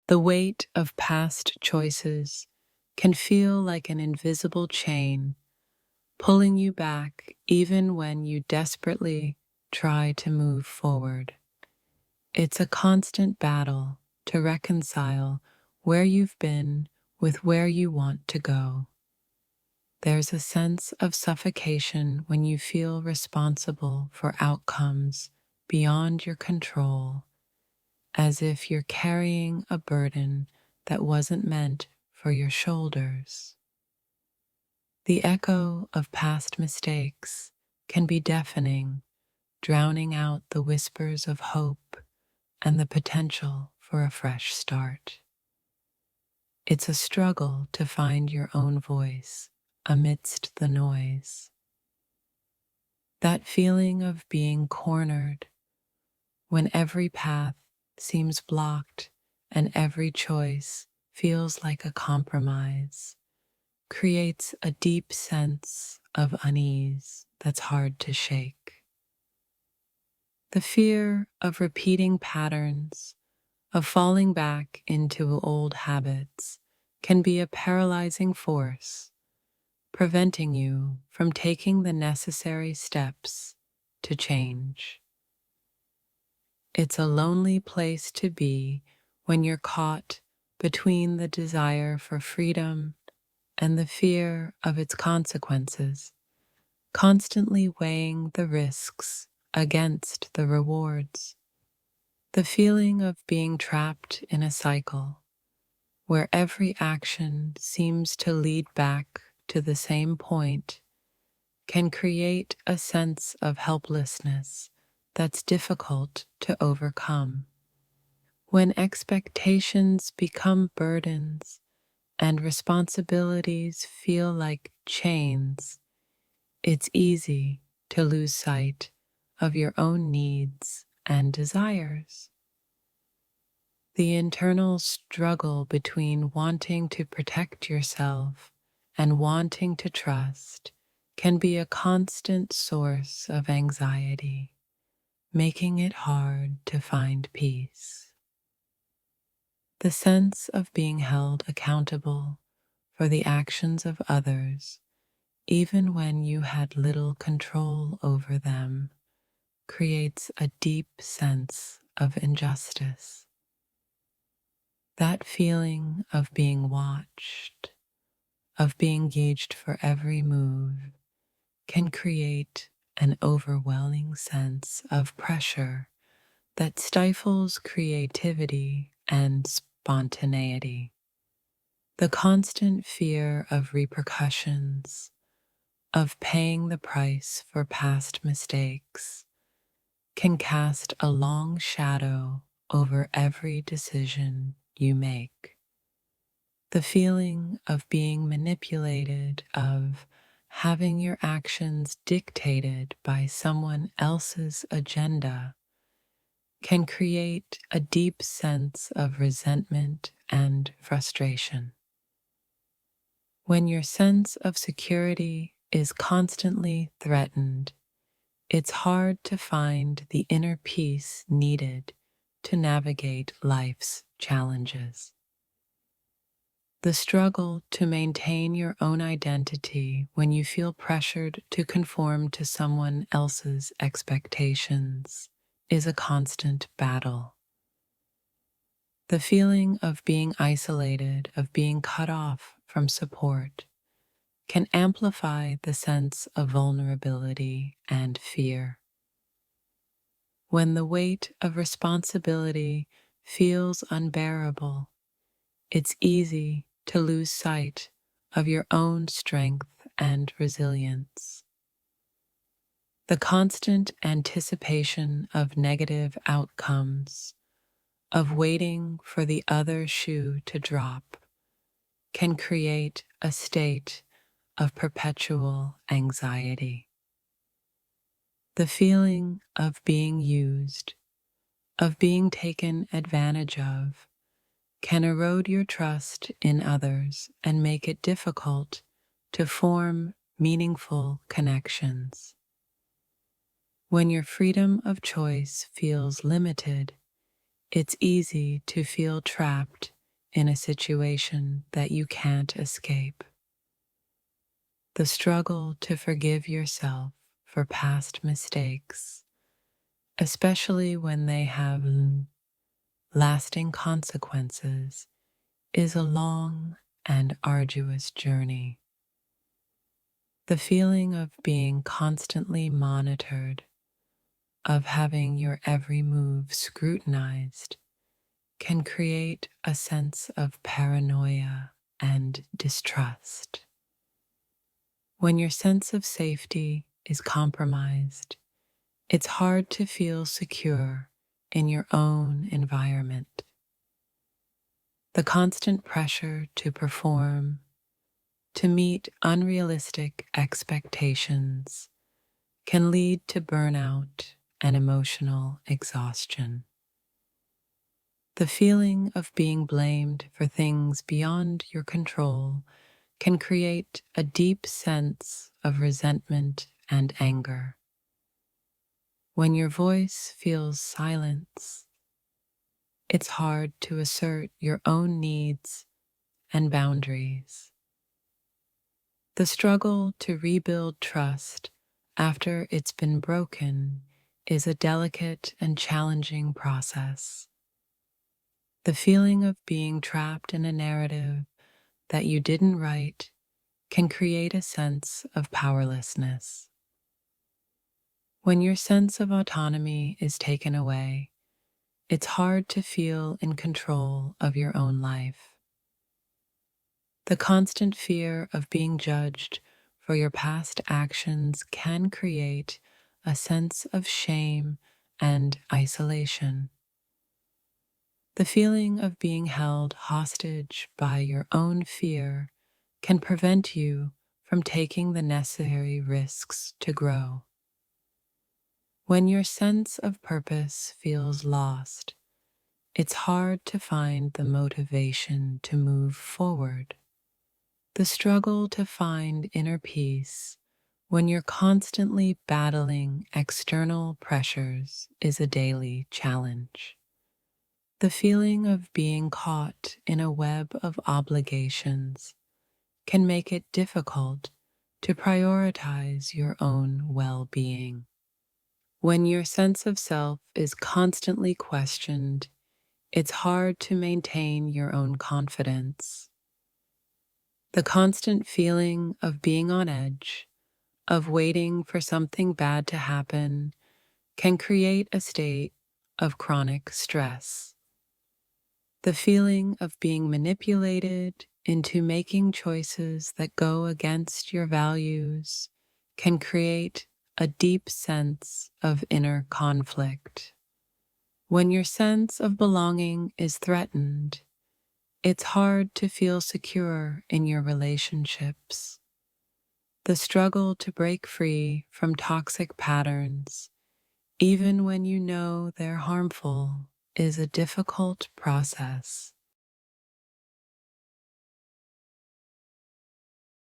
The weight of past choices can feel like an invisible chain, pulling you back even when you desperately try to move forward. It's a constant battle to reconcile where you've been with where you want to go. There's a sense of suffocation when you feel responsible for outcomes beyond your control, as if you're carrying a burden that wasn't meant for your shoulders. The echo of past mistakes can be deafening, drowning out the whispers of hope and the potential for a fresh start. It's a struggle to find your own voice amidst the noise. That feeling of being cornered when every path seems blocked and every choice feels like a compromise creates a deep sense of unease that's hard to shake. The fear of repeating patterns, of falling back into old habits, can be a paralyzing force, preventing you from taking the necessary steps to change. It's a lonely place to be when you're caught between the desire for freedom and the fear of its consequences, constantly weighing the risks against the rewards. The feeling of being trapped in a cycle where every action seems to lead back to the same point can create a sense of helplessness that's difficult to overcome. When expectations become burdens and responsibilities feel like chains, it's easy to lose sight of your own needs and desires. The internal struggle between wanting to protect yourself and wanting to trust can be a constant source of anxiety, making it hard to find peace. The sense of being held accountable for the actions of others, even when you had little control over them, creates a deep sense of injustice. That feeling of being watched, of being gauged for every move, can create an overwhelming sense of pressure that stifles creativity and spontaneity. The constant fear of repercussions, of paying the price for past mistakes, can cast a long shadow over every decision you make. The feeling of being manipulated, of having your actions dictated by someone else's agenda, can create a deep sense of resentment and frustration. When your sense of security is constantly threatened, it's hard to find the inner peace needed to navigate life's challenges. The struggle to maintain your own identity when you feel pressured to conform to someone else's expectations is a constant battle. The feeling of being isolated, of being cut off from support, can amplify the sense of vulnerability and fear. When the weight of responsibility feels unbearable, it's easy to lose sight of your own strength and resilience. The constant anticipation of negative outcomes, of waiting for the other shoe to drop, can create a state of perpetual anxiety. The feeling of being used, of being taken advantage of, can erode your trust in others and make it difficult to form meaningful connections. When your freedom of choice feels limited, it's easy to feel trapped in a situation that you can't escape. The struggle to forgive yourself for past mistakes, especially when they have lasting consequences, is a long and arduous journey. The feeling of being constantly monitored, of having your every move scrutinized, can create a sense of paranoia and distrust. When your sense of safety is compromised, it's hard to feel secure in your own environment. The constant pressure to perform, to meet unrealistic expectations, can lead to burnout and emotional exhaustion. The feeling of being blamed for things beyond your control can create a deep sense of resentment and anger. When your voice feels silenced, it's hard to assert your own needs and boundaries. The struggle to rebuild trust after it's been broken is a delicate and challenging process. The feeling of being trapped in a narrative that you didn't write can create a sense of powerlessness. When your sense of autonomy is taken away, it's hard to feel in control of your own life. The constant fear of being judged for your past actions can create a sense of shame and isolation. The feeling of being held hostage by your own fear can prevent you from taking the necessary risks to grow. When your sense of purpose feels lost, it's hard to find the motivation to move forward. The struggle to find inner peace when you're constantly battling external pressures is a daily challenge. The feeling of being caught in a web of obligations can make it difficult to prioritize your own well-being. When your sense of self is constantly questioned, it's hard to maintain your own confidence. The constant feeling of being on edge, of waiting for something bad to happen, can create a state of chronic stress. The feeling of being manipulated into making choices that go against your values can create a deep sense of inner conflict. When your sense of belonging is threatened, it's hard to feel secure in your relationships. The struggle to break free from toxic patterns, even when you know they're harmful, is a difficult process.